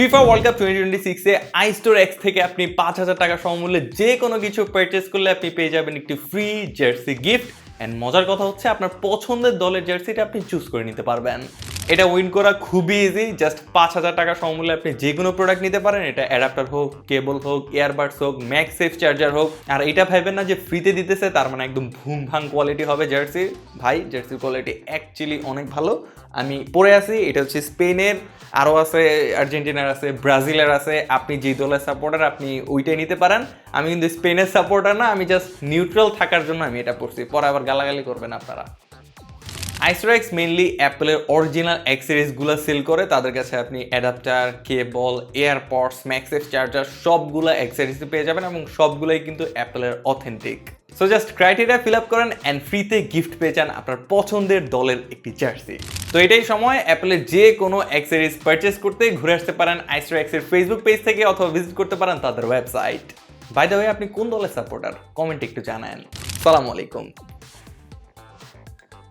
FIFA world cup 2026 এ iStore x থেকে আপনি 5,000 টাকা সমমূল্যে যে কোনো কিছু পারচেজ করলে আপনি পেয়ে যাবেন একটি ফ্রি জার্সি গিফট। অ্যান্ড মজার কথা হচ্ছে আপনার পছন্দের দলের জার্সিটা আপনি চুজ করে নিতে পারবেন। এটা উইন করা খুবই ইজি। জাস্ট 5,000 টাকা সমমূল্যে আপনি যে কোনো প্রোডাক্ট নিতে পারেন। এটা অ্যাডাপ্টার হোক, কেবল হোক, ইয়ারবাডস হোক, ম্যাগসেফ চার্জার হোক। আর এটা ভাববেন না যে ফ্রিতে দিতেছে তার মানে একদম ভুম ভাং কোয়ালিটি হবে জার্সি। ভাই, জার্সির কোয়ালিটি অ্যাকচুয়ালি অনেক ভালো। আমি পরে আছি, এটা হচ্ছে স্পেনের, আরও আছে আর্জেন্টিনার আছে, ব্রাজিলের আছে। আপনি যে দলের সাপোর্টার আপনি ওইটাই নিতে পারেন। আমি কিন্তু স্পেনের সাপোর্টার না, আমি জাস্ট নিউট্রাল থাকার জন্য আমি এটা পড়ছি। পরে আবার গালাগালি করবেন আপনারা। আইস্টোর এক্স মেইনলি অ্যাপেলের অরিজিনাল অ্যাক্সেসরিজগুলো সেল করে। তাদের কাছে আপনি adapter, cable, AirPods, MagSafe charger সবগুলো অ্যাক্সেসরিজ পেয়ে যাবেন এবং সবগুলোই কিন্তু অ্যাপেলের authentic. So just criteria fill up করেন অ্যান্ড ফ্রিতে গিফট পেয়ে যান আপনার পছন্দের দলের একটি জার্সি। তো এটাই সময় অ্যাপেলের যে কোনো অ্যাক্সেসরিজ পারচেস করতে ঘুরে আসতে পারেন আইস্টোর এক্সের ফেসবুক পেজ থেকে, অথবা ভিজিট করতে পারেন তাদের ওয়েবসাইট। বাই দ্য ওয়ে, আপনি কোন দলের সাপোর্টার কমেন্টে একটু জানান। আসসালামু আলাইকুম।